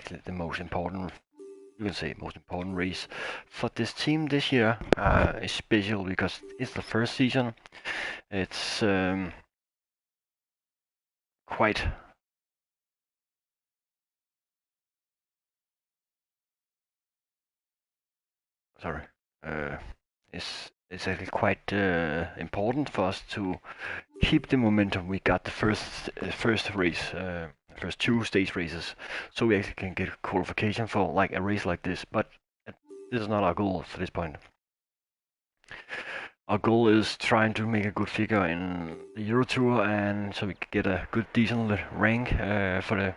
actually the most important, you can say, most important race for this team this year, especially because it's the first season. It's quite sorry. It's actually quite important for us to keep the momentum we got the first race, first two stage races, so we actually can get qualification for like a race like this. But this is not our goal for this point. Our goal is trying to make a good figure in the Euro Tour, and so we can get a good, decent rank for the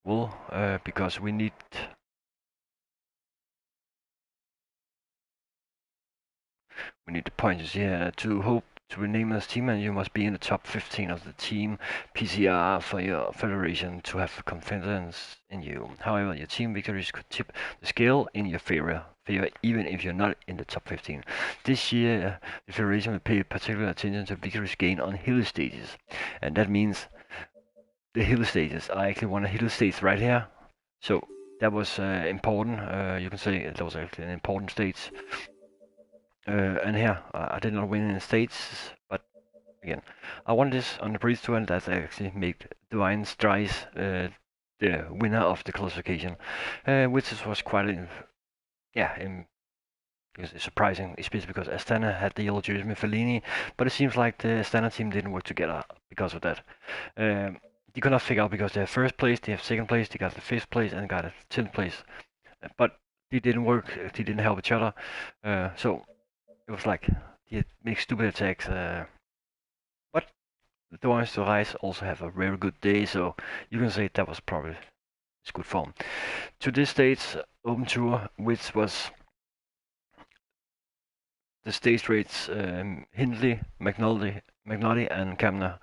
world, because we need. We need the points here to hope to rename as team, and you must be in the top 15 of the team PCR for your federation to have confidence in you. However, your team victories could tip the scale in your favor even if you're not in the top 15. This year, the federation will pay particular attention to victories gained on hill stages, and that means the hill stages. I actually won a hill stage right here, so that was important. You can say that was actually an important stage. And here, I did not win in the States, but again, I won this on the Breeze Tour, and that actually made Divine Strice the winner of the classification, which was quite, surprising, especially because Astana had the yellow jersey with Fellini, but it seems like the Astana team didn't work together because of that. You cannot figure out because they have first place, they have second place, they got the fifth place, and got a 10th place, but they didn't work, they didn't help each other, so it was like they make stupid attacks, but the ones to Rise also have a very good day, so you can say that was probably it's good form. To this stage, Open Tour, which was the stage rates, Hindley, McNulty, and Kamner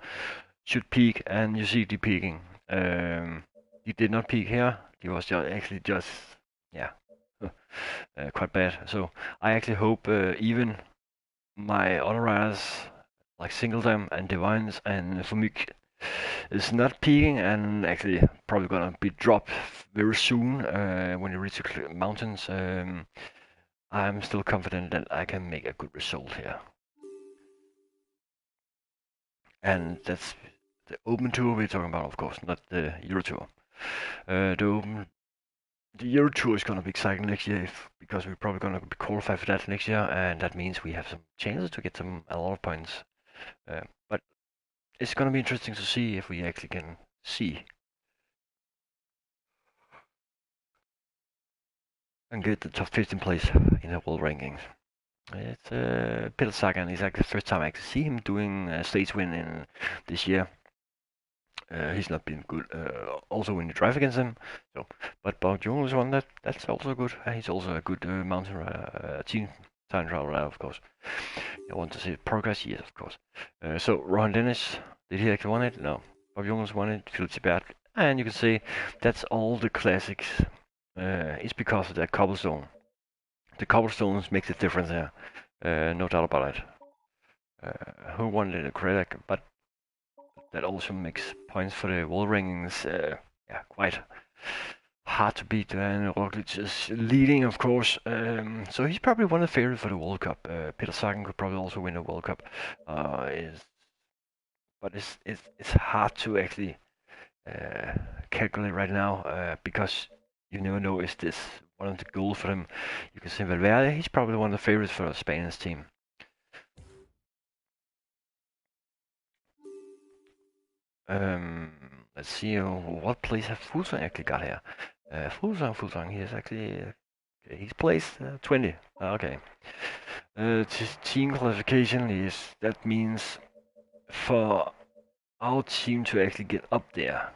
should peak, and you see the peaking. He did not peak here. He was actually just quite bad. So I actually hope even my other riders like Singledam and Divines and Fumik is not peaking and actually probably gonna be dropped very soon when you reach the mountains. I'm still confident that I can make a good result here. And that's the Open Tour we're talking about, of course, not the Euro Tour. The Euro Tour is going to be exciting next year because we're probably going to be qualified for that next year, and that means we have some chances to get a lot of points. But it's going to be interesting to see if we actually can see and get the top 15 place in the world rankings. It's Peter Sagan. It's like the first time I actually see him doing a stage win in this year. He's not been good. Also, when you drive against him. So, but Bob Jones won that. That's also good. He's also a good mountain team time traveler, of course. I want to see progress. Yes, of course. So Rohan Dennis, did he actually win it? No. Bob Jones won it. Philip Tibet, and you can see that's all the classics. It's because of that cobblestone. The cobblestones makes a difference there. No doubt about it. Who won the credit? But that also makes points for the world rankings. Quite hard to beat. And Roglic is leading, of course. So he's probably one of the favorites for the World Cup. Peter Sagan could probably also win the World Cup. But it's hard to actually calculate right now because you never know is this one of the goals for him. You can say Valverde, he's probably one of the favorites for the Spanish team. Let's see what place have Fuglsang actually got here. Fuglsang, he is actually he's placed 20. Okay. Team classification is that means for our team to actually get up there,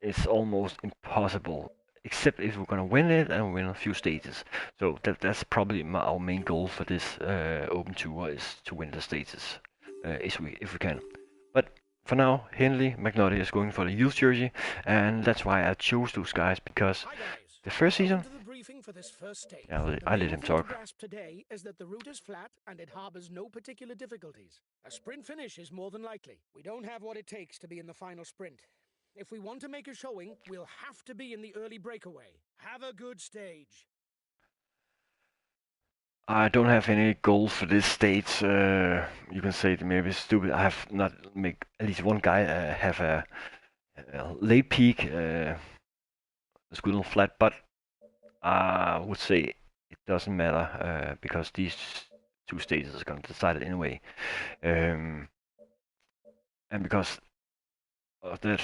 it's almost impossible. Except if we're gonna win it and win a few stages. So that's probably our main goal for this Open Tour is to win the stages, if we can. But for now, Hindley McNulty is going for the youth jersey, and that's why I chose those guys because the first season. For this first stage. Yeah, I let him talk. Today is that the route is flat and it harbors no particular difficulties. A sprint finish is more than likely. We don't have what it takes to be in the final sprint. If we want to make a showing, we'll have to be in the early breakaway. Have a good stage. I don't have any goals for this stage. You can say it maybe stupid. I have not make at least one guy have a late peak, good and flat, but I would say it doesn't matter because these two stages are going to decide it anyway. And because of that,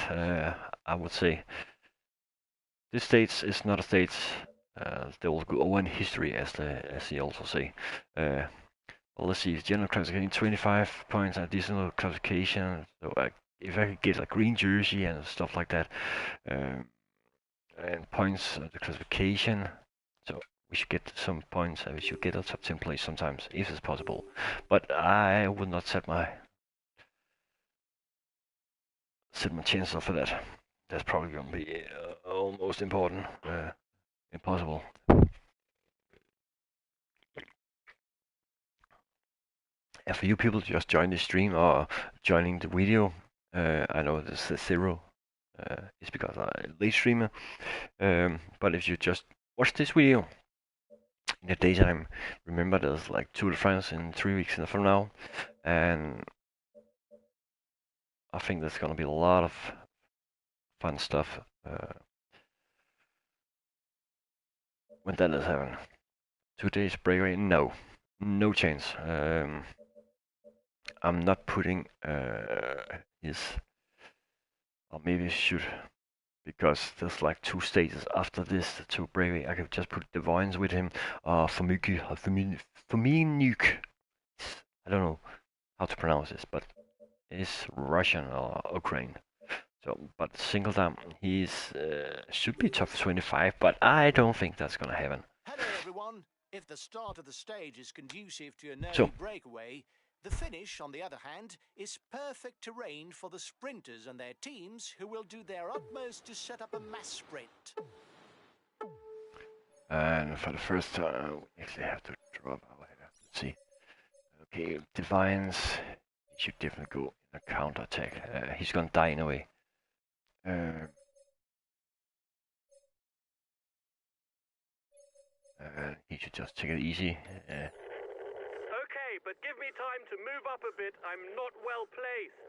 I would say this stage is not a stage that will go over in history, as they also say. Well, let's see, general classification 25 points, additional classification. So if I could get a green jersey and stuff like that, and points of the classification, so we should get some points and we should get a top 10 place sometimes, if it's possible. But I would not set my chances up for that. That's probably going to be almost impossible. And for you people just join the stream or joining the video, I know this is 0. It's because I'm a late streamer. But if you just watch this video in the daytime, remember there's like Tour de France in 3 weeks from now, and I think there's gonna be a lot of fun stuff when that is happening. Today's breakaway, no chance. I'm not putting his, or maybe I should, because there's like 2 stages after this to breakaway. I could just put Divines with him, Faminiuk. I don't know how to pronounce this, but it's Russian or Ukraine. So, but Singledam, he's should be top 25, but I don't think that's gonna happen. Hello everyone. If the start of the stage is conducive to an early breakaway, the finish, on the other hand, is perfect terrain for the sprinters and their teams who will do their utmost to set up a mass sprint. And for the first time, we actually have to drop our header. Let's see. Okay, Divines, he should definitely go in a counter attack. He's gonna die in a way. He should just take it easy. Okay, but give me time to move up a bit. I'm not well placed.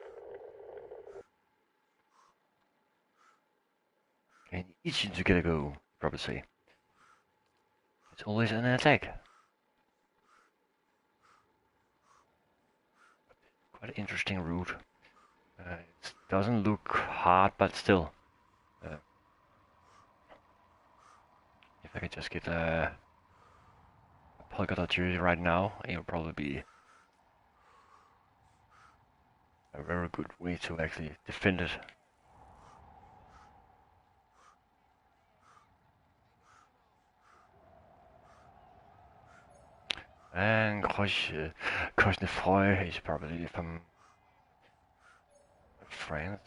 And itching to get a go, probably say. It's always an attack. Quite an interesting route. It doesn't look hard, but still. If I could just get a polka dot jersey right now, it would probably be a very good way to actually defend it. And Krosnefroy is probably from France.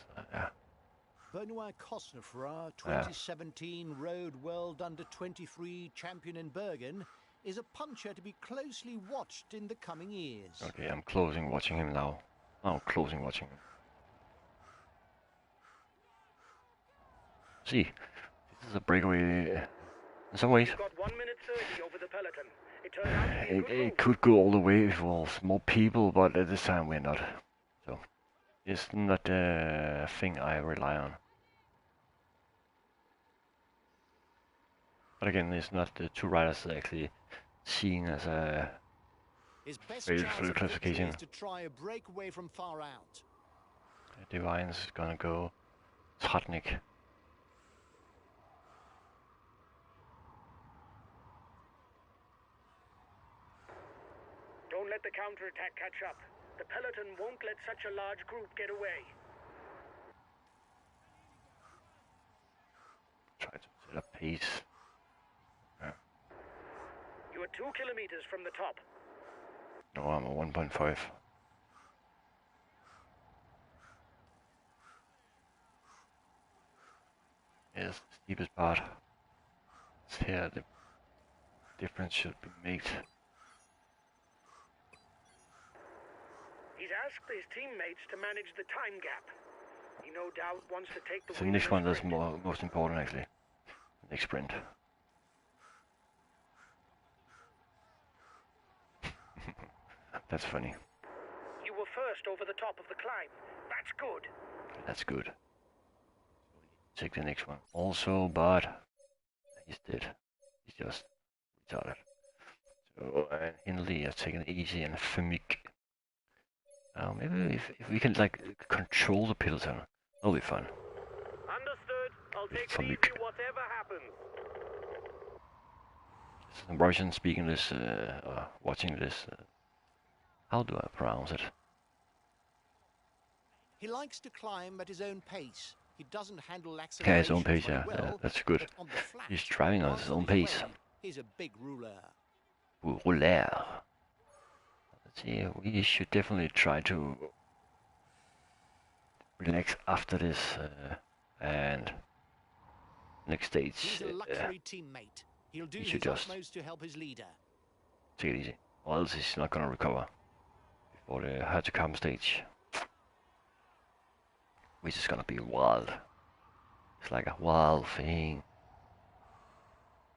Benoit Cosnefroy, 2017 Road World Under-23 champion in Bergen, is a puncher to be closely watched in the coming years. Okay, I'm closing watching him now. Oh, closing watching him. See, this is a breakaway in some ways. Got 1 minute 30 over the peloton. It turned out to be It could go all the way if it was more people, but at this time we're not. So, it's not a thing I rely on. But again, it's not the 2 riders actually seen as a favorite for the classification. Is to try a breakaway from far out. Divines is gonna go Tratnik. Don't let the counterattack catch up. The peloton won't let such a large group get away. Try to set up pace. You are 2 kilometers from the top. No, I'm at 1.5. Yes, the steepest part. It's here the difference should be made. He's asked his teammates to manage the time gap. He He no doubt wants to take the So the win next in one the that's sprint. most important actually. Next sprint. That's funny. You were first over the top of the climb. That's good. That's good. Take the next one. Also, but he's dead. He's just retarded. So, and Hindley has taken it easy, and Famik. Maybe if we can like control the peloton, that'll be fun. Understood. I'll take it Famik. easy whatever happens. Some Russian speaking this, watching this. How do I pronounce it? He likes to climb at his own pace. He doesn't handle Yeah, his acceleration own pace, very yeah, well, that's good. but on the flat, He's driving on his own pace. He's a big ruler. Rouleur. Let's see, we should definitely try to relax after this, and next stage. He's a luxury teammate. He'll do his utmost to help his leader. Take it easy, or else he's not gonna recover before the hard to come stage, which is gonna be wild. It's like a wild thing.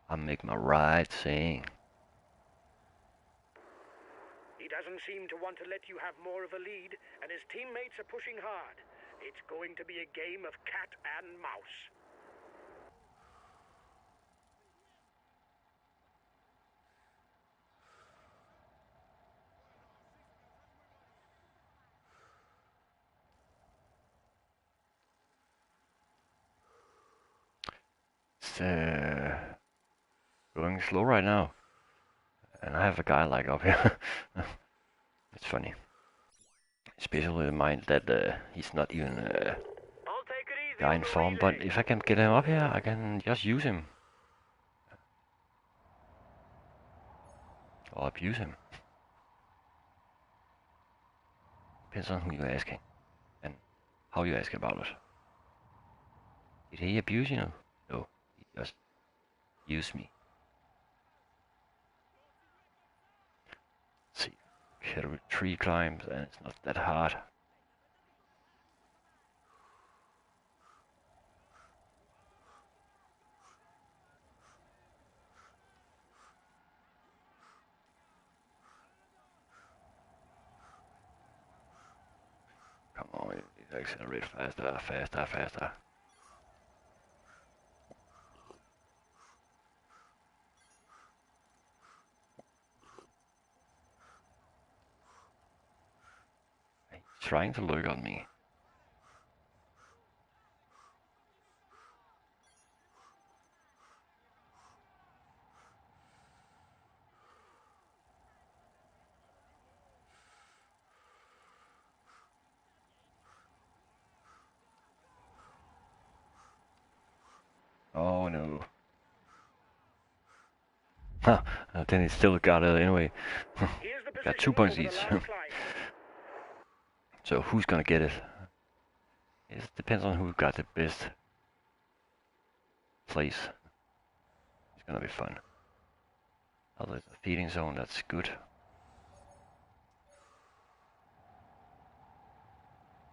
I make my right thing. He doesn't seem to want to let you have more of a lead, and his teammates are pushing hard. It's going to be a game of cat and mouse. It's going slow right now, and I have a guy like up here. It's funny, especially in mind that he's not even I'll take it easy guy on in the form. But relay. if I can get him up here, I can just use him or abuse him. Depends on who you're asking and how you ask about it. Did he abuse you? No, he just used me. Let's see, carry 3 climbs, and it's not that hard. Come on, it accelerate faster, faster, faster. He's trying to look at me. Oh no. Huh, then he still got it anyway. Here's the Got 2 position points over the each. last climb. So who's gonna get it? It depends on who got the best place. It's gonna be fun. Oh, there's a feeding zone, that's good.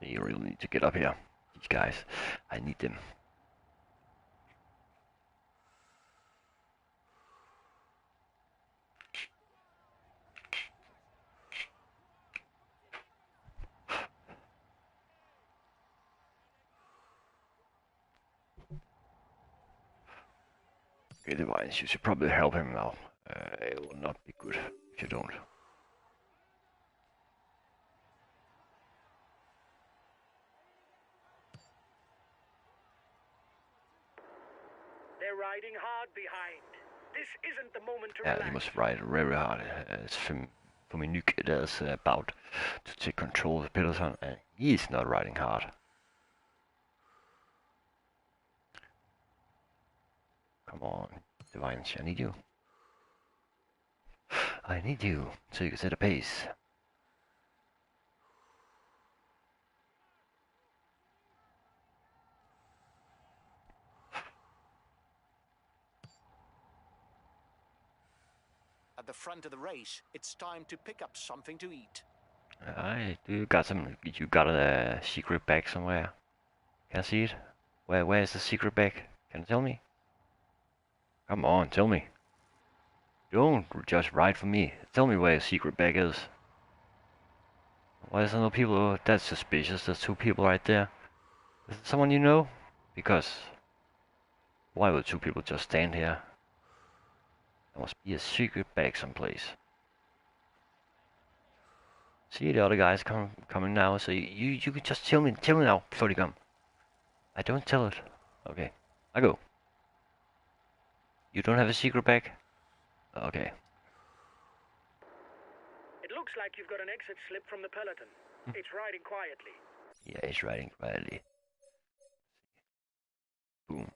You really need to get up here. These guys, I need them. Okay, Divines, you should probably help him now. It will not be good if you don't. They're riding hard behind. This isn't the moment to Yeah, relax. he must ride very hard. It's Famik that's about to take control of the peloton, and he's not riding hard. Come on, Divines, I need you. I need you so you can set a pace. At the front of the race, it's time to pick up something to eat. You got a secret bag somewhere? Can I see it? Where is the secret bag? Can you tell me? Come on, tell me. Don't just write for me. Tell me where the secret bag is. Why is there no people? Oh, that's suspicious. There's 2 people right there. Is it someone you know? Because why would 2 people just stand here? There must be a secret bag someplace. See, the other guys coming now, so you can just tell me now before they come. I don't tell it. Okay, I go. You don't have a secret bag? Okay. It looks like you've got an exit slip from the peloton. It's riding quietly. Yeah, it's riding quietly. Boom.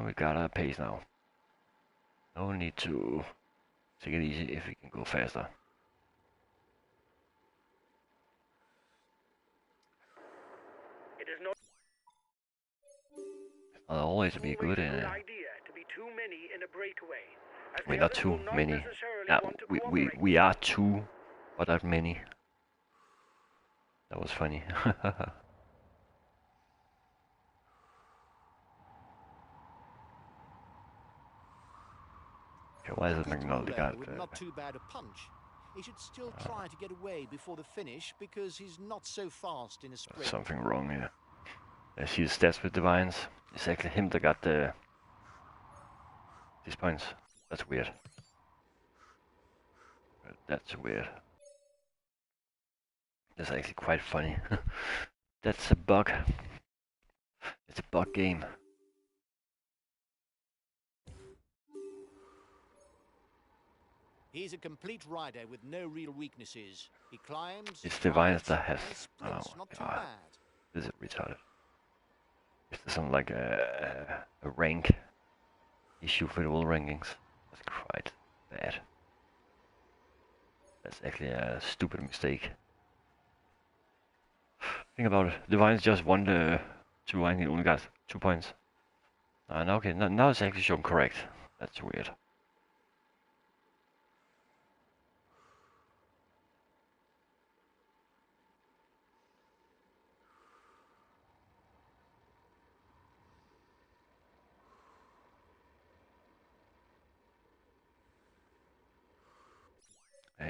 We got our pace now. No need to take it easy if we can go faster. It is not Always be good in a good it. idea to be too many in a breakaway. As We're the not others too will not many. necessarily Yeah, want to we cooperate. are 2, but not many. That was funny. Okay, why is it McNulty got with not too bad a punch. He should still try to get away before the finish because he's not so fast in a sprint. something wrong here? I see the stats with Divines. It's actually him that got these points. That's weird. That's weird. That's actually quite funny. That's a bug. It's a bug game. He's a complete rider with no real weaknesses. He climbs. It's Divines that has. and sprints Oh not my too god. bad. This is retarded. Is there some like a rank issue for the world rankings? That's quite bad. That's actually a stupid mistake. Think about it. Divines just won the 2 and he only got 2 points. Now okay, now it's actually shown correct. That's weird.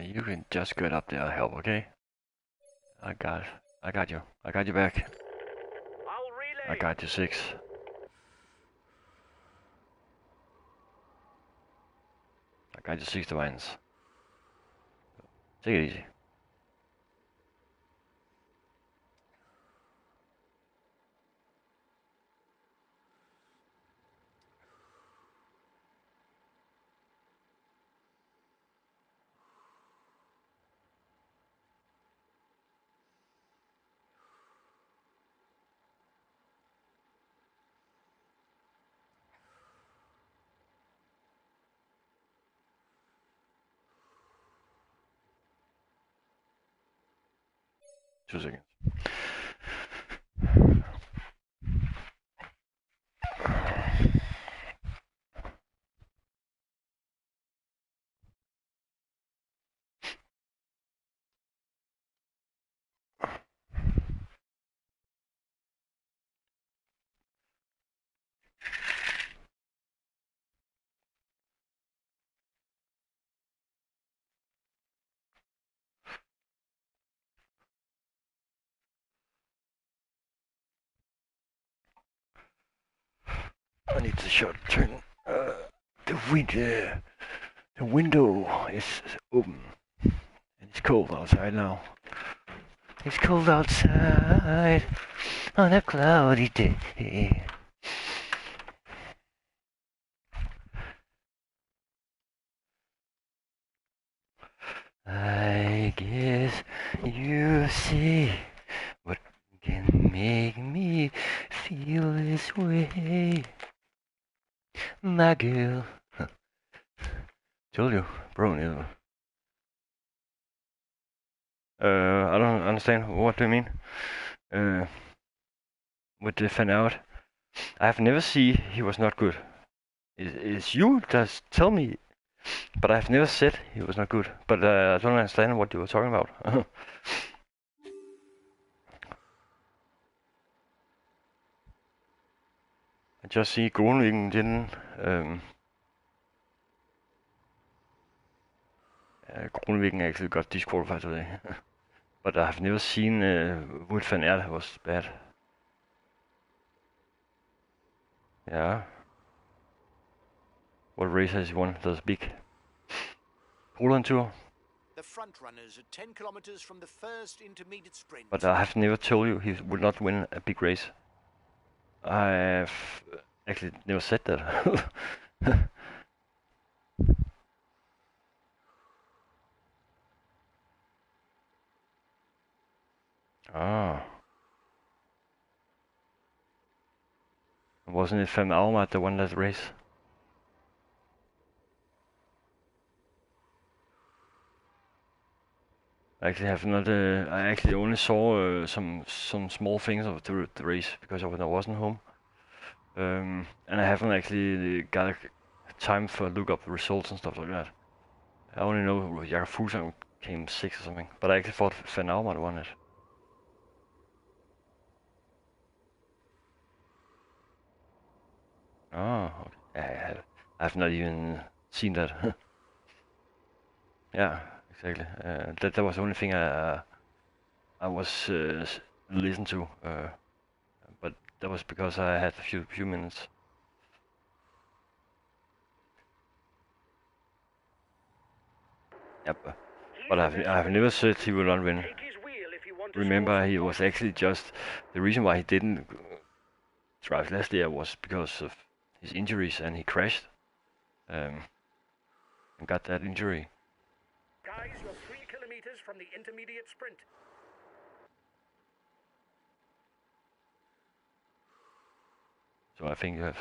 You can just get up there and help, okay? I got you. I got you back. I'll relay. I got you 6. I got you 6 Divines. Take it easy. Two seconds. I need to turn the window is open and it's cold outside now. It's cold outside on a cloudy day. I guess you see what can make me feel this way, my girl. Told you, bro. I don't understand. What do you mean? With the fan out, I have never seen he was not good. Is you just tell me But I've never said he was not good. But I don't understand what you were talking about. I just see Groningen didn't. Groningen actually got disqualified today. But I've never seen Wout van Aert was bad. Yeah. What race has he won? That's big. Poland Tour. The front runners are 10 kilometers from the first intermediate sprint. But I have never told you he would not win a big race. I've actually never said that. Ah. Wasn't it Van Avermaet that won that race? I actually have not. I actually only saw some small things of the race because I wasn't home, and I haven't actually got time for look up the results and stuff like that. I only know Jakob Fuglsang came 6th or something, but I actually thought Van Avermaet won it. Oh, okay. I have not even seen that. Yeah, exactly. That was the only thing I was listened to, but that was because I had a few minutes. Yep. But I've never said he will not win. Remember, he was actually just the reason why he didn't drive last year was because of his injuries, and he crashed and got that injury. Guys, you're 3 kilometers from the intermediate sprint. So I think you have.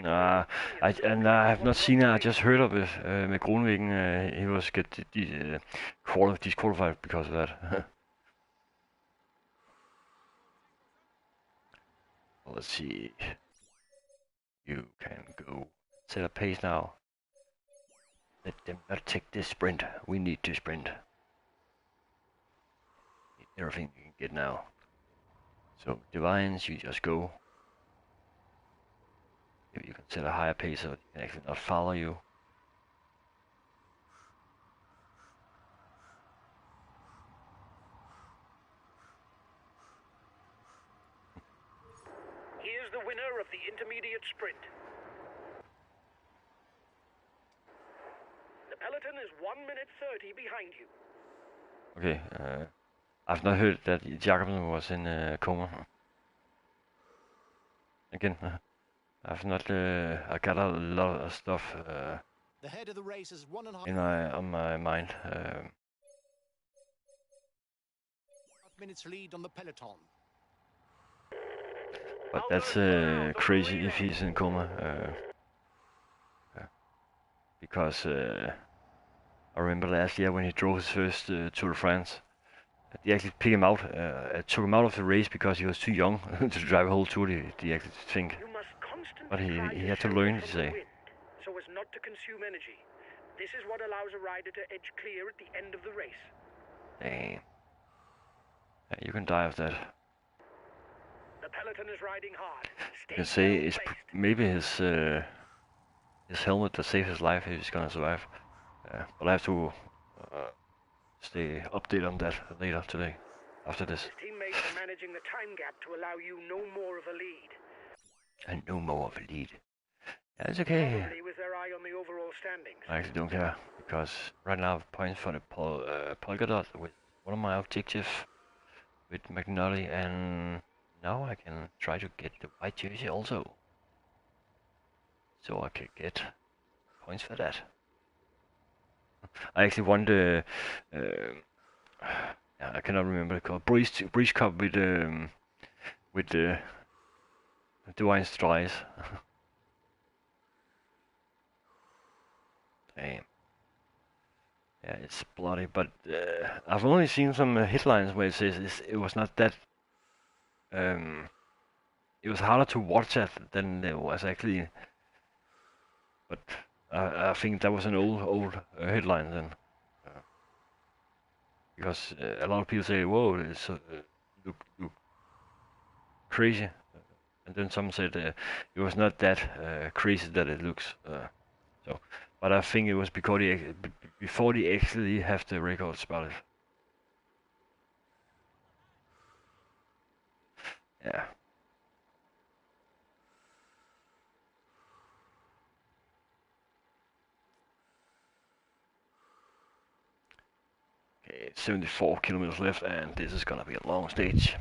Nah, I have not seen it. I just heard of it. Med Groningen, he was disqualified because of that. Let's see. You can go set a pace now. Let them not take this sprint. We need to sprint. Everything you can get now. So divines, you just go. Maybe you can set a higher pace so they can actually not follow you. Here's the winner of the intermediate sprint. The peloton is 1 minute 30 behind you. Okay, I've not heard that Jacobsen was in coma. Again, I've not. I got a lot of stuff The head of the race is 1.5 on my mind. minutes lead on the peloton. But that's crazy if he's in coma. Because I remember last year when he drove his first Tour de France. They actually picked him out, took him out of the race because he was too young to drive a whole tour. They actually think, but he had to learn to say. So as not to consume energy. This is what allows a rider to edge clear at the end of the race. Damn. Yeah, you can die of that. The peloton is riding hard. You can say it's maybe his helmet that saved his life if he's gonna survive. But I have to stay updated on that later today, after this. His teammates are managing the time gap to allow you no more of a lead. And no more of a lead. Yeah, it's okay. Probably with their eye on the overall standings. I actually don't care, because right now I have points for the polka dot with one of my objectives with McNulty, and now I can try to get the white jersey also. So I can get points for that. I actually won the I cannot remember it called Breeze Cup with the Divine Strides. Damn. Yeah, it's bloody, but I've only seen some headlines where it says it was not that. It was harder to watch it than it was actually. But I think that was an old headline then, because a lot of people say, "Whoa, it's look crazy," and then some said it was not that crazy that it looks. So, but I think it was before they actually have the records about it. Yeah. Okay, 74 kilometers left, and this is gonna be a long stage.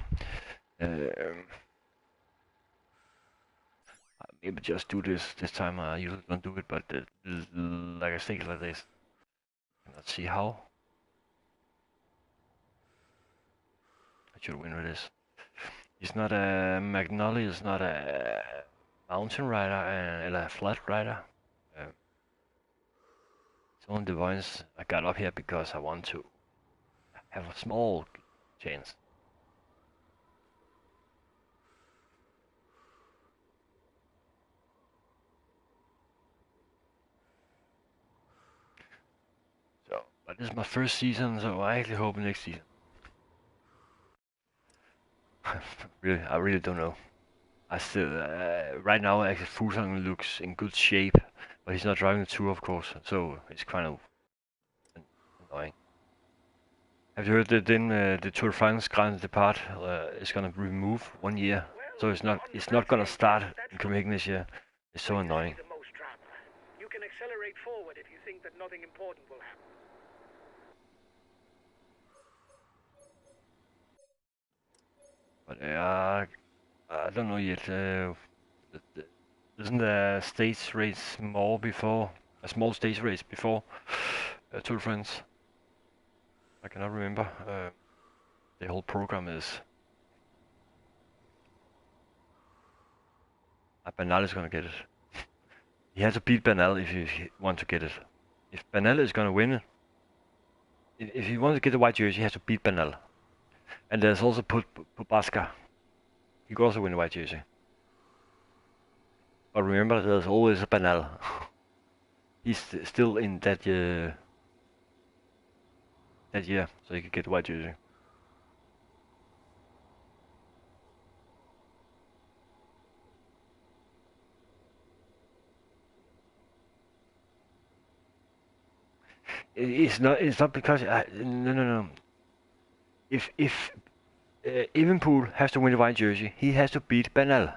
Maybe just do this time. I usually don't do it, but like I say, like this. Let's see how. I should win with this. He's not a Magnoli, he's not a mountain rider and a flat rider. It's only the ones I got up here because I want to have a small chance. So, but this is my first season, so I actually hope next season. I really don't know. I still, right now, actually, Fuglsang looks in good shape, but he's not driving the tour, of course, so it's kind of annoying. Have you heard that then the Tour de France Grand Depart is gonna remove 1 year, so it's not gonna start in Copenhagen this year. It's so annoying. You can accelerate forward if you think that nothing important will happen. But I don't know yet. Isn't the stage race more before a small stage race before Tour de France? I cannot remember. The whole program is. Bernal is gonna get it. He has to beat Bernal if you want to get it. If Bernal is gonna win it, if he wants to get the white jersey, he has to beat Bernal. And there's also Pubaska. He could also win the white jersey. But remember, there's always a Bernal. He's still in that year, so he could get the white jersey. It's not because no. If Evenepoel has to win the white jersey, he has to beat Bernal.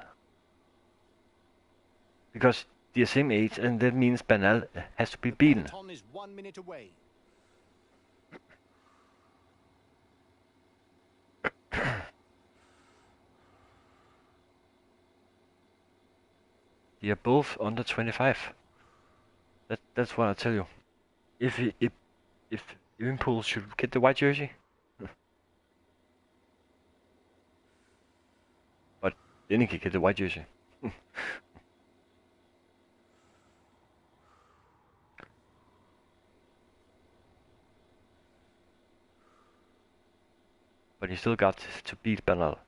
Because they're the same age, and that means Bernal has to be beaten. Is 1 minute away. They are both under 25. That's what I tell you. If Evenepoel should get the white jersey, but then he can get the white jersey. But he still got to beat Bernal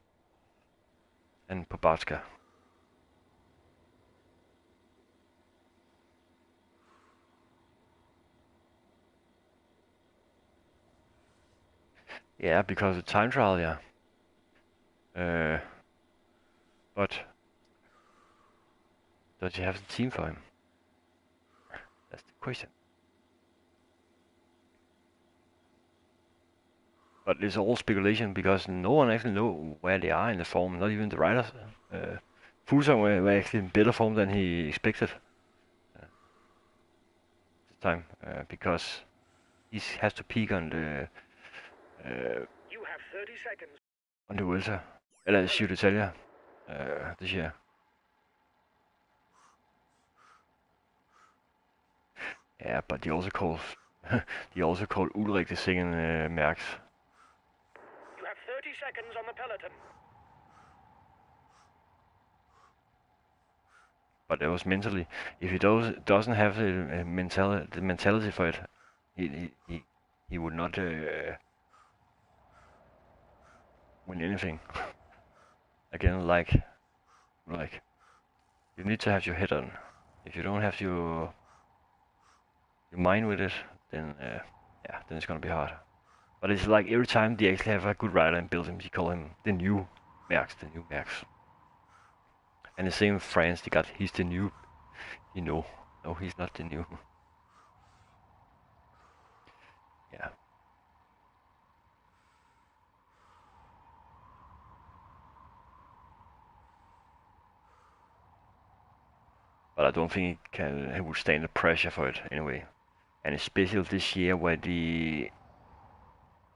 and Pogačar. Yeah, because of time trial, yeah. But does he have the team for him? That's the question. But it's all speculation because no one actually knows where they are in the form, not even the riders. Fuglsang were actually in better form than he expected this time because he has to peak on the You have 30 seconds. On the Vuelta, eller Giro d'Italia this year. Yeah, but they also call Ulrik the second Merckx. You have 30 seconds on the peloton. But it was mentally. If he doesn't have the mentality for it, he would not win anything. Again, like you need to have your head on. If you don't have your you mind with it, then yeah, then it's gonna be hard. But it's like every time they actually have a good rider and build him, you call him the new Max, the new Max. And the same in France, they got he's the new, you know. No, he's not the new. Yeah. But I don't think he would stand the pressure for it anyway. And especially this year where they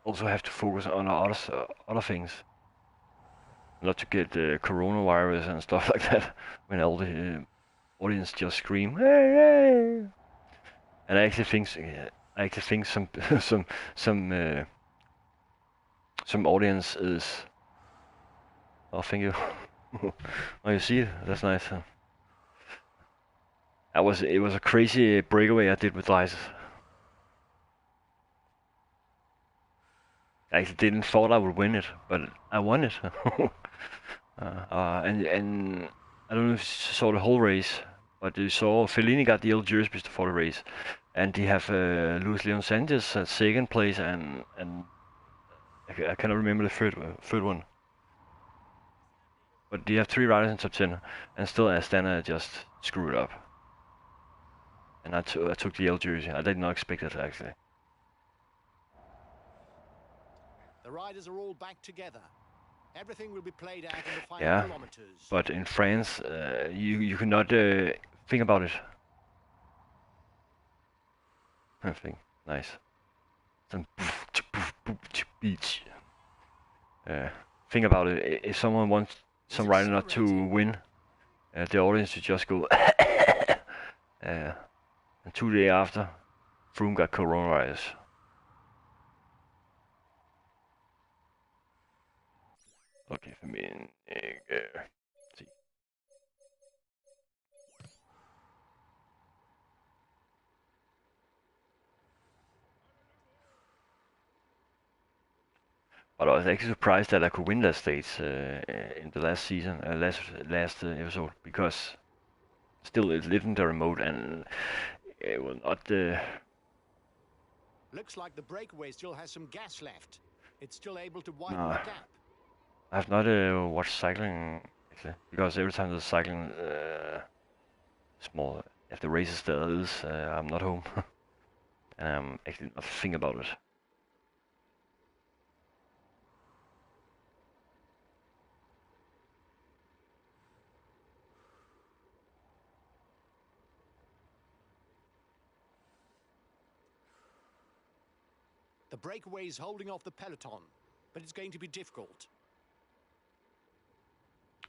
also have to focus on other things. Not to get coronavirus and stuff like that. When all the audience just scream, hey, hey! And I actually think some some audience is. Oh, thank you. Oh, you see it? That's nice. Huh? It was a crazy breakaway I did with Lice. I actually didn't thought I would win it, but I won it. And I don't know if you saw the whole race, but you saw Fellini got the yellow jersey before the race, and they have Luis Leon Sanchez at second place, and I cannot remember the third one. But they have 3 riders in top 10, and still Astana just screwed up. And I took the yellow jersey. I did not expect it actually. The riders are all back together. Everything will be played out in the final kilometers. But in France, you cannot think about it. I think nice. Some beach. Think about it. If someone wants some rider not to win, the audience should just go. And 2 days after, Froome got coronavirus. Okay, for me, see. But I was actually surprised that I could win that stage in the last season, last episode, because still it's legendary mode and it will not. Looks like the breakaway still has some gas left. It's still able to widen the gap. I have not watched cycling actually, because every time there's cycling, small if the races there is, I'm not home, and I'm actually not thinking about it. The breakaway is holding off the peloton, but it's going to be difficult.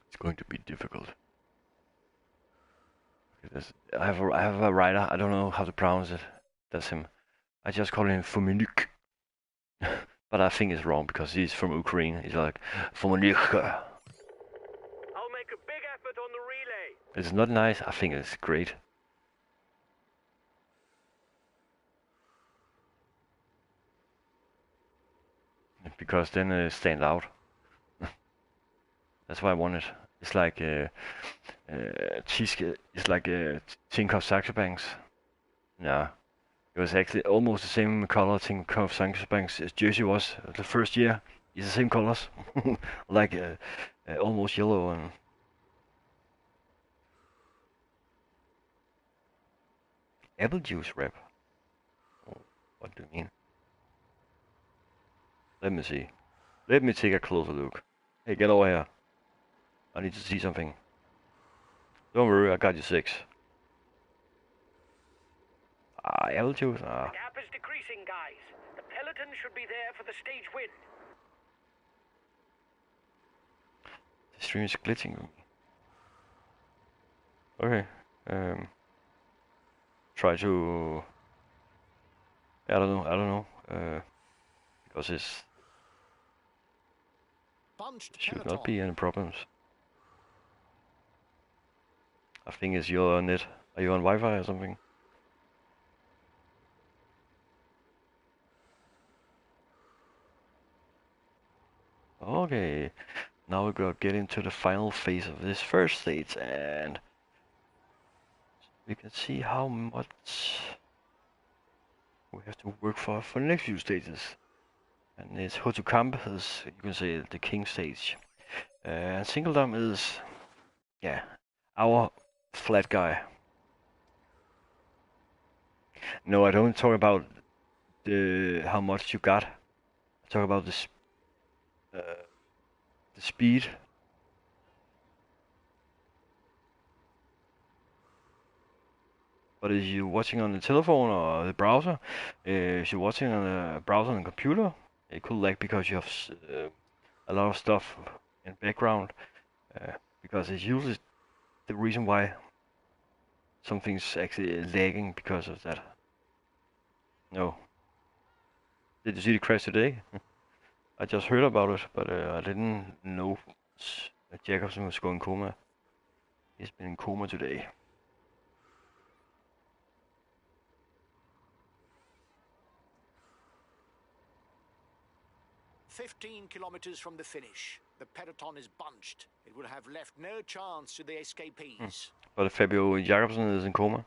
It's going to be difficult. I have a rider. I don't know how to pronounce it. That's him. I just call him Fomenuk. But I think it's wrong because he's from Ukraine. He's like Fomenuk. I'll make a big effort on the relay. It's not nice. I think it's great. Because then it stand out. That's why I want it. It's like it's like Tinkoff Saxo Banks. Yeah, it was actually almost the same color Tinkoff Saxo Banks as jersey was the first year. It's the same colors, like almost yellow and. Apple juice wrap. Oh, what do you mean? Let me see. Let me take a closer look. Hey, get over here. I need to see something. Don't worry, I got you 6. Apple juice? The gap is decreasing, guys. The peloton should be there for the stage win. The stream is glitching. Okay. Try to. I don't know. Because it's should not be any problems. I think it's your net. Are you on Wi-Fi or something? Okay, now we're gonna get into the final phase of this first stage, and we can see how much we have to work for the next few stages. And it's Hotukamp is, you can say, the king stage. And Singledom is, yeah, our flat guy. No, I don't talk about how much you got. I talk about the speed. But if you're watching on the telephone or the browser, if you're watching on the browser and computer, it could lag because you have a lot of stuff in background. Because it's usually the reason why something's actually lagging because of that. No. Did you see the crash today? I just heard about it, but I didn't know that Jacobsen was going coma. He's been in coma today. "15 kilometers from the finish. The peloton is bunched. It will have left no chance to the escapees." But Fabio Jacobsen is in coma.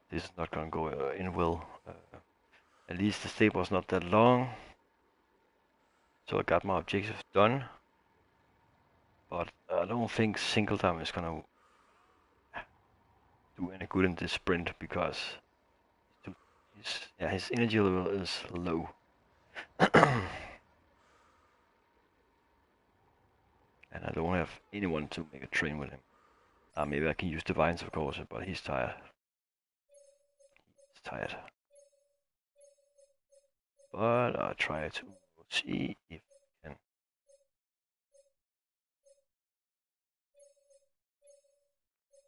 This is not gonna go in well. At least the stage was not that long, so I got my objective done. But I don't think Singledom is gonna do any good in this sprint because his energy level is low. And I don't have anyone to make a train with him. Maybe I can use Divines, of course, but he's tired. He's tired. But I'll try to see if I can.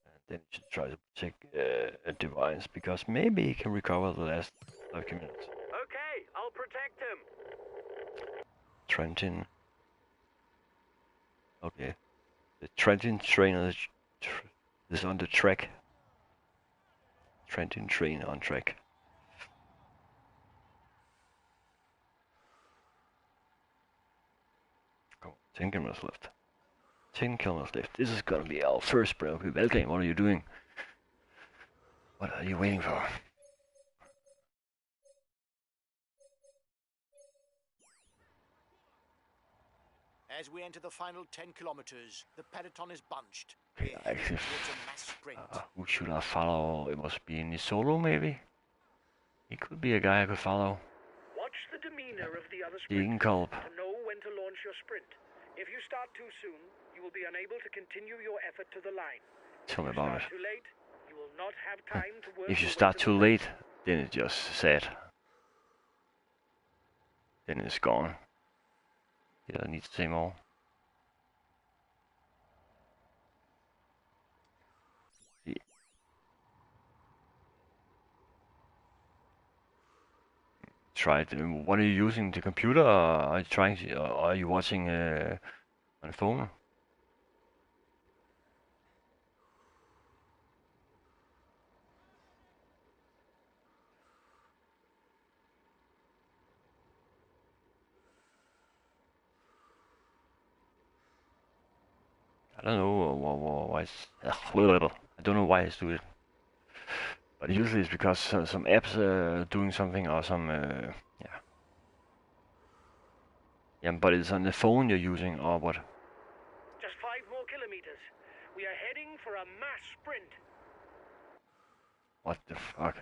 And then you should try to check Divines, because maybe he can recover the last 30 minutes. Okay, I'll protect him. Trentin. Okay. The Trentin train is on the track. Trentin train on track. Come on, 10 kilometers left. 10 kilometers left. This is gonna be our first sprint. Okay, Valgame, what are you doing? What are you waiting for? As we enter the final 10 kilometers, the peloton is bunched. Okay, We're heading towards a mass sprint. Who should I follow? It must be Nisolo, maybe? He could be a guy I could follow. Watch the demeanor of the other Degenkolb. sprinters to know when to launch your sprint. If you start too soon, you will be unable to continue your effort to the line. Tell me about it. Too late, you will not have time to work. If you start too late, then it's just sad. Then it's gone. Yeah, I need to say more. Yeah. Try it. What are you using? The computer? Or are you trying? Or are you watching on the phone? I don't know why. I don't know why it's doing it. But usually it's because some apps doing something or some yeah. Yeah, but it's on the phone you're using or what? Just 5 more kilometers. We are heading for a mass sprint. What the fuck?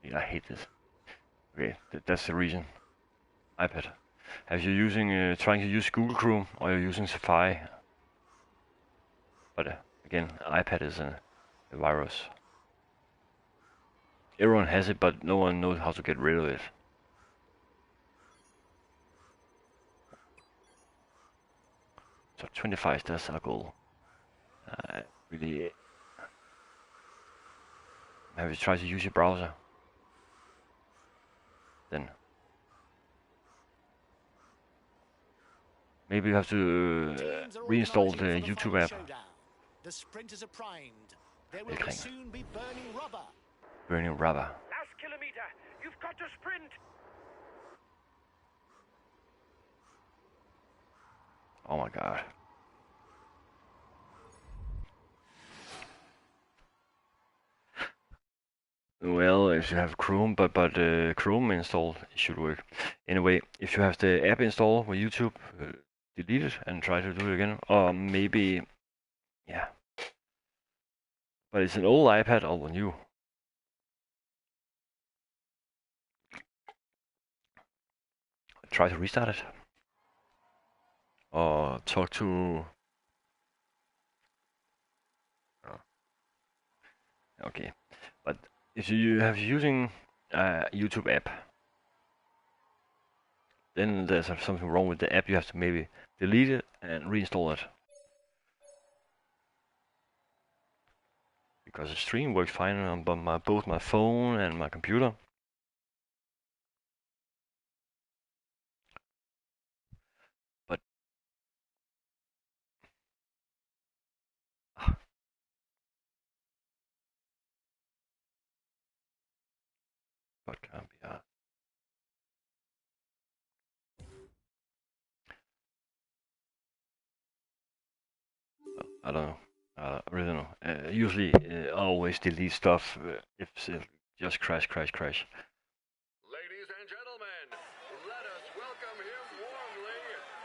Yeah, I hate this. Okay, that's the reason. iPad. Have you using trying to use Google Chrome or you're using Safari? But again, iPad is a virus. Everyone has it, but no one knows how to get rid of it. So 25, that's our goal. Really. Have you tried to use your browser? Then maybe you have to reinstall the YouTube app. The sprinters are primed. There will soon be burning rubber. Burning rubber. Last kilometer. You've got to sprint. Oh my god. Well, if you have Chrome, but Chrome installed, it should work. Anyway, if you have the app installed with YouTube, delete it and try to do it again. Or maybe, yeah. But it's an old iPad or a new. Try to restart it. Or talk to... Oh, okay. But if you have using YouTube app, then there's something wrong with the app. You have to maybe delete it and reinstall it. Because the stream works fine on both my phone and my computer. But what can't be asked? Well, I don't know. I really don't know. Usually, I always delete stuff if it just crash. Ladies and gentlemen, let us welcome him warmly.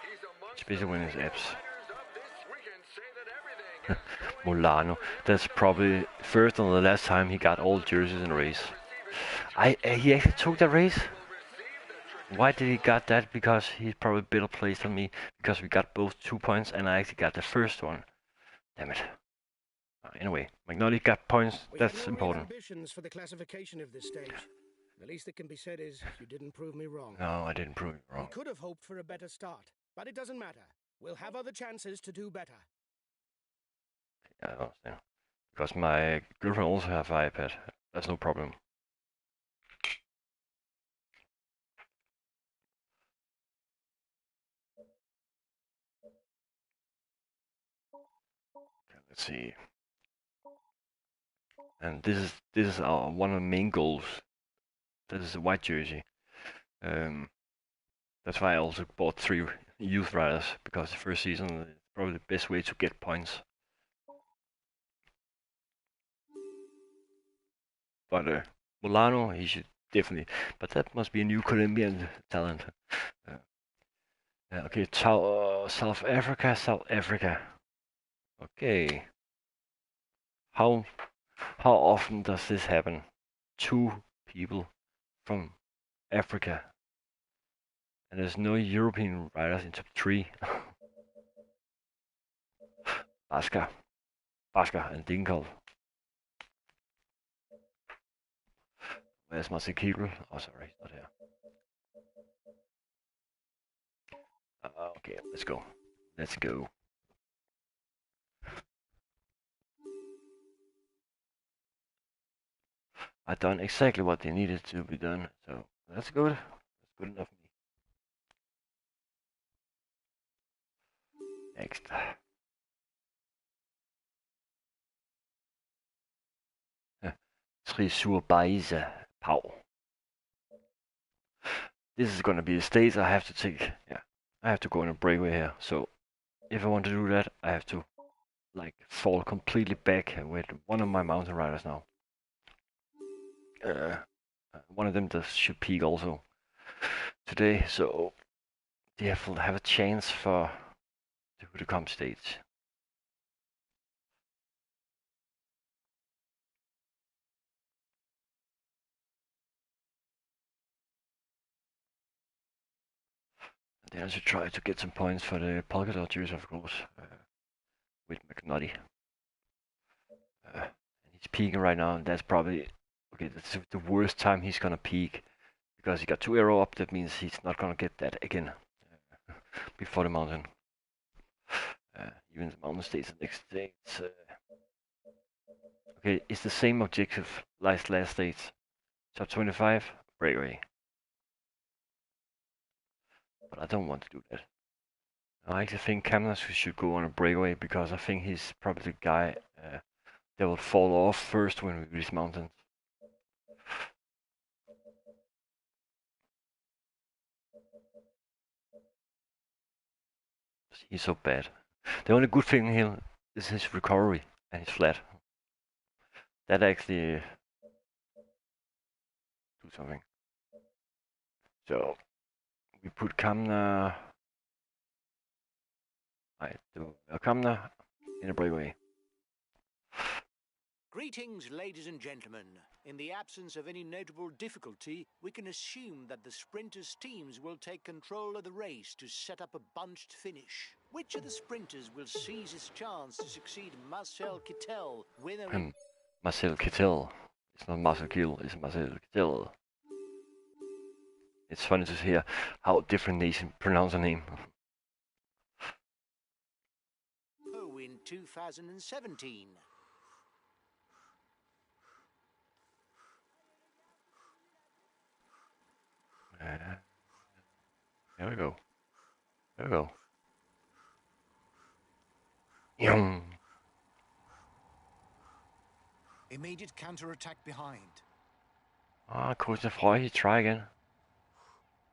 He's amongst Especially when it's apps. riders of this. We can say that everything is going Molano. That's probably first and the last time he got all jerseys in a race. He actually took that race. Why did he got that? Because he's probably better placed than me. Because we got both 2 points and I actually got the first one. Damn it. Anyway, McNulty got points. That's important. Ambitions for the classification of this stage. The least that can be said is you didn't prove me wrong. No, I didn't prove you wrong. We could have hoped for a better start, but it doesn't matter. We'll have other chances to do better. Yeah, I understand. Because my girlfriend also have an iPad. That's no problem. Okay, let's see. And this is our one of the main goals. This is a white jersey. That's why I also bought 3 youth riders, because the first season is probably the best way to get points. But Molano, he should definitely. But that must be a new Colombian talent. Okay, South Africa. Okay. How often does this happen? 2 people from Africa. And there's no European riders in top 3. Baska and Dinkel. Where's Masekil? Oh, sorry, he's not here. Okay, let's go. I've done exactly what they needed to be done, so that's good. That's good enough for me. Next. Trisur Pau. This is gonna be a stage I have to take. Yeah, I have to go in a breakaway here. So if I want to do that, I have to like fall completely back with one of my mountain riders now. One of them should peak also today, so they have a chance for the comp stage. And then I should try to get some points for the polka dot jersey, of course, with McNulty. And he's peaking right now, and that's probably okay. That's the worst time he's gonna peak, because he got 2 arrow up. That means he's not gonna get that again before the mountain. Even the mountain stays the next stage. Okay, it's the same objective last stage. Top 25 breakaway. But I don't want to do that. I actually think Kamnas should go on a breakaway, because I think he's probably the guy that will fall off first when we reach mountains. He's so bad. The only good thing here is his recovery and his flat. That actually do something. So we put Kamna. I do Kamna in a breakaway. Greetings, ladies and gentlemen. In the absence of any notable difficulty, we can assume that the sprinters' teams will take control of the race to set up a bunched finish. Which of the sprinters will seize his chance to succeed Marcel Kittel, winner Marcel Kittel. It's not Marcel Kiel, it's Marcel Kittel. It's funny to hear how different nations pronounce a name. in 2017. There we go. There we go. Young. Immediate counter-attack behind. Coach Frey, he try again.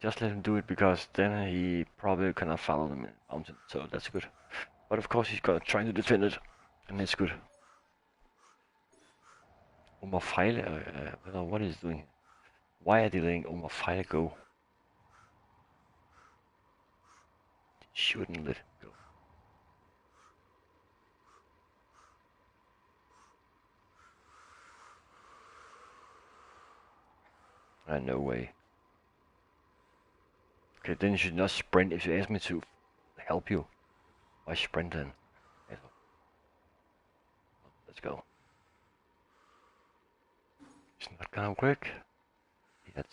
Just let him do it because then he probably cannot follow them in the mountain, so that's good. But of course he's got trying to defend it, and it's good. Omar Freile, what is he doing? Why are they letting Omar Freile go? Shouldn't let him go. No way. Okay, then you should not sprint if you ask me to help you. Why sprint then? Let's go. It's not gonna work.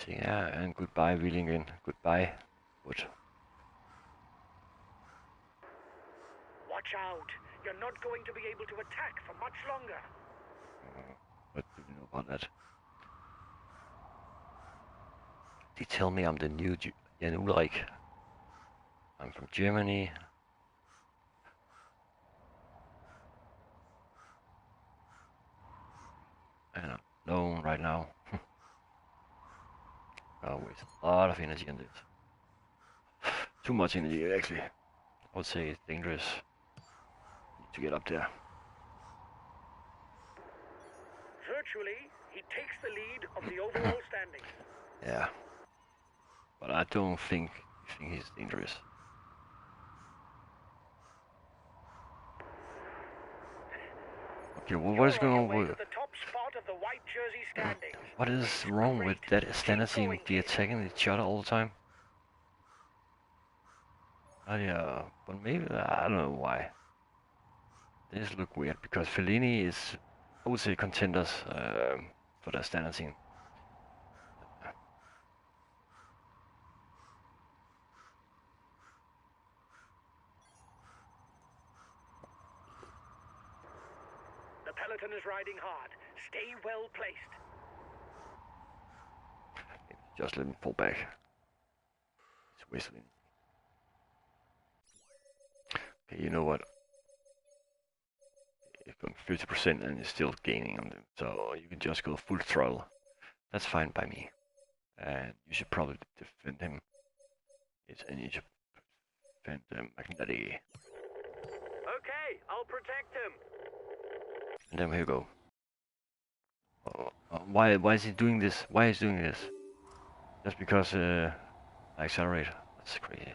Yeah, and goodbye, Willingen. Goodbye. Good. Watch out. You're not going to be able to attack for much longer. What do you know about that? They tell me I'm the new Jan Ulrich. I'm from Germany. And I'm alone right now. I waste a lot of energy on this. Too much energy, actually. I would say it's dangerous to get up there. Virtually, he takes the lead of the overall standings. Yeah. But I don't think he's dangerous. Okay, well, what is going on with... the top spot of the white jersey standings. What is wrong with that standard team? They attacking each other all the time? Yeah, but maybe, I don't know why. They just look weird, because Fellini is, I would say, contenders for the standard team. The peloton is riding hard. Stay well placed. Just let him fall back. It's whistling. Okay, you know what? You're going 50% and you're still gaining on them, so you can just go full throttle. That's fine by me. And you should probably defend him. And you should defend Magnetti. Okay, I'll protect him. And then here we go. Why is he doing this? Why is he doing this? Just because I accelerate. That's crazy.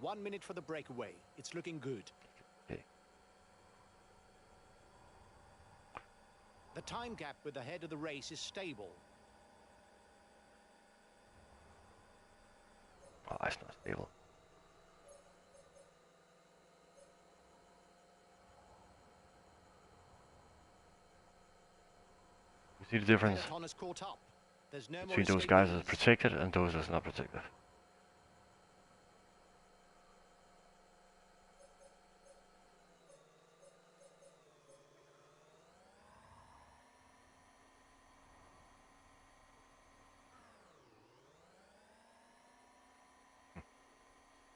One minute for the breakaway. It's looking good. Okay. The time gap with the head of the race is stable. Oh, it's not stable. You see the difference between those guys that are protected and those that are not protected.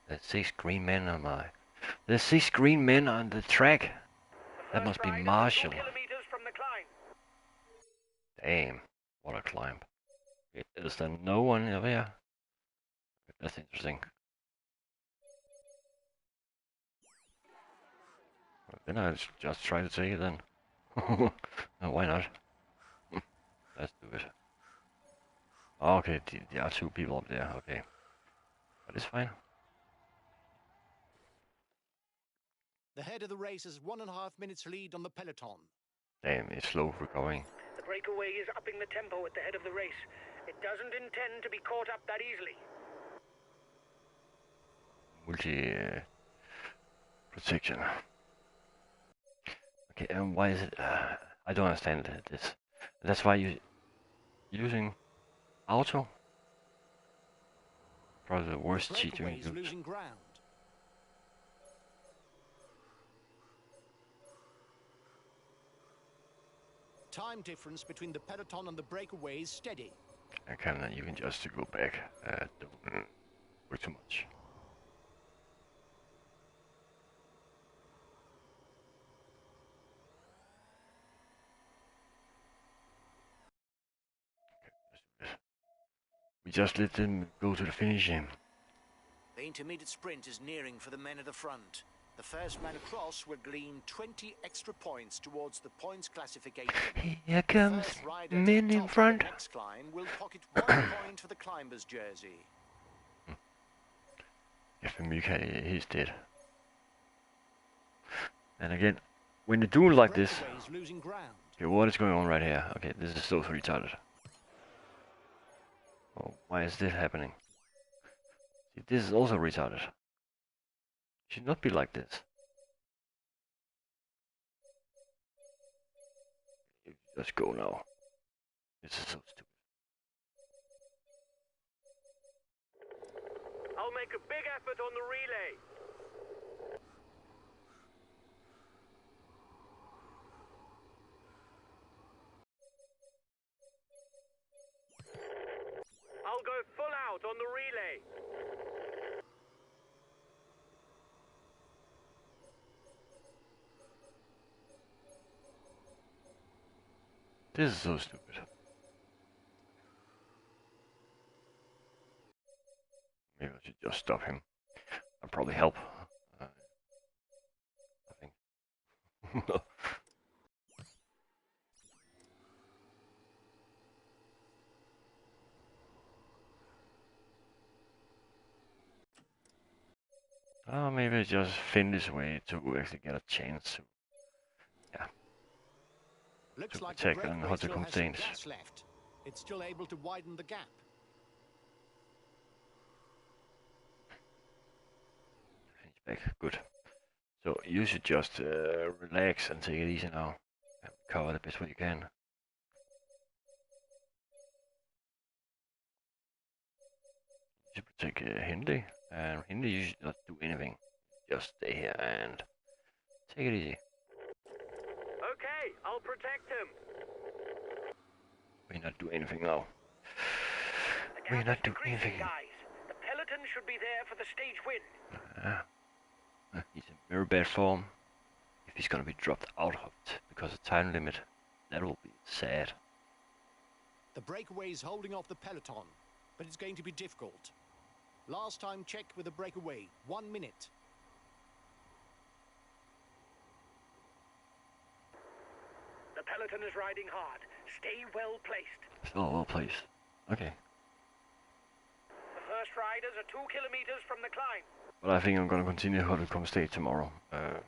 There's 6 green men on There's 6 green men on the track. That must be Marshall. Damn, what a climb. Okay, is there no one over here? That's interesting. Then I'll just try to take it then. Why not? Let's do it. Okay, there are 2 people up there, okay. But it's fine. The head of the race has 1.5 minutes lead on the peloton. Damn, it's slow recovering. The breakaway is upping the tempo at the head of the race. It doesn't intend to be caught up that easily. Protection. Okay, and why is it? I don't understand this. That's why you using auto. Probably the worst cheat you can use. Losing ground. Time difference between the peloton and the breakaway is steady. And you can just go back. Don't work too much. We just let them go to the finish line. The intermediate sprint is nearing for the men at the front. The first man across will glean 20 extra points towards the points classification. Here comes men in front. The next climb will pocket 1 point for the climber's jersey. If Mika, he's dead. And again, when you do it like this, okay, what is going on right here? Okay, this is so retarded. Oh, why is this happening? See, this is also retarded. Should not be like this. Let's go now. This is so stupid. I'll make a big effort on the relay. I'll go full out on the relay. This is so stupid. Maybe I should just stop him. I'll probably help. I think. Oh, maybe I just fin this way to actually get a chance to, Looks to like protect and how to contain. It's still able to widen the gap. Finish back, good. So you should just relax and take it easy now. And cover the best way you can. You should protect Hindley, and Hindley you should not do anything. Just stay here and take it easy. Okay, I'll protect him. We not do anything now. We not do anything. Guys, the peloton should be there for the stage win. He's in very bad form. If he's gonna be dropped out of it because of time limit, that will be sad. The breakaway is holding off the peloton, but it's going to be difficult. Last time checked with the breakaway, 1 minute. The peloton is riding hard. Stay well placed. Still well placed. Okay. The first riders are 2 kilometers from the climb. But I think I'm gonna continue how to come state tomorrow. The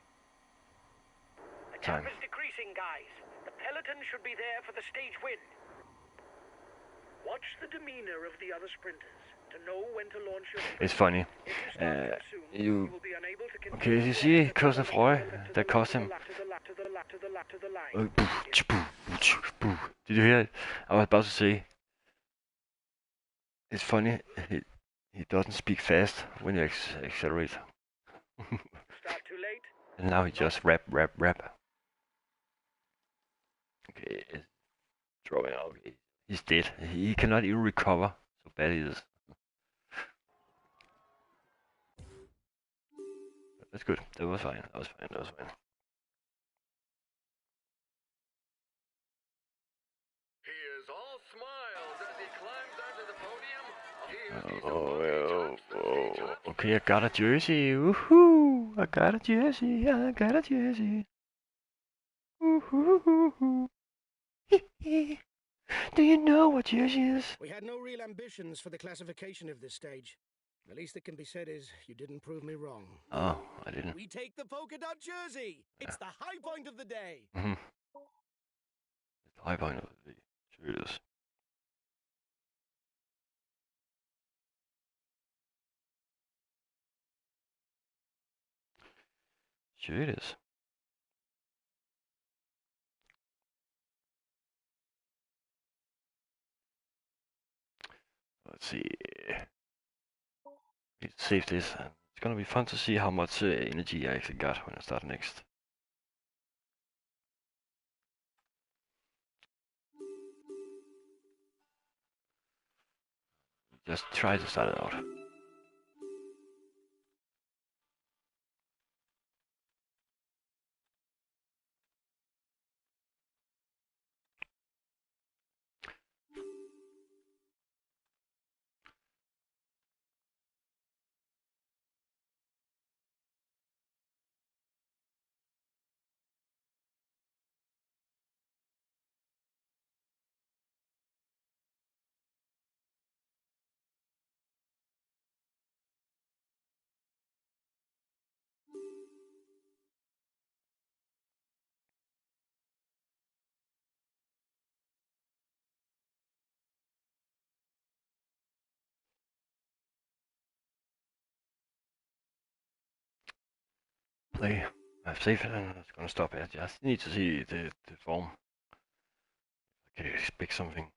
gap is decreasing, guys. The peloton should be there for the stage win. Watch the demeanor of the other sprinters to know when to launch your sprint. It's funny. Okay, you see Kosenfroy, that cost him. Did you hear it? I was about to say. It's funny. He doesn't speak fast when you accelerate. Start too late. And now he just rap. Okay, it's drawing out. He's dead. He cannot even recover. So bad he is. That's good. That was fine. That was fine. He is all smiles as he climbs Okay, I got a jersey. Woohoo! I got a jersey. I got a jersey. Woohoo! Do you know what jersey is? We had no real ambitions for the classification of this stage. The least that can be said is you didn't prove me wrong. Oh, I didn't. We take the polka dot jersey. It's the high point of the day. Mm-hmm. It's the high point of the day. Sure it is. Sure it is. Let's see. Let's save this. It's gonna be fun to see how much energy I actually got when I start next. Just try to start it out. Play. I've saved it and it's gonna stop it. I just need to see the form. Okay, expect something.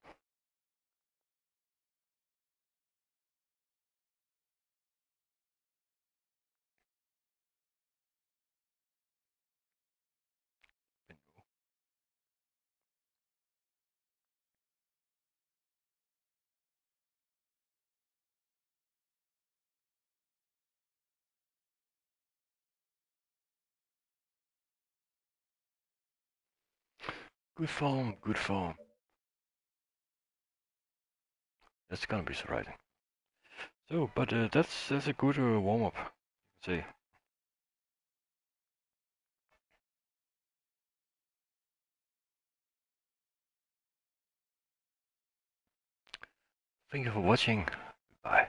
Good form, good form. That's gonna be surprising. So, but that's a good warm up. Say. Thank you for watching. Bye.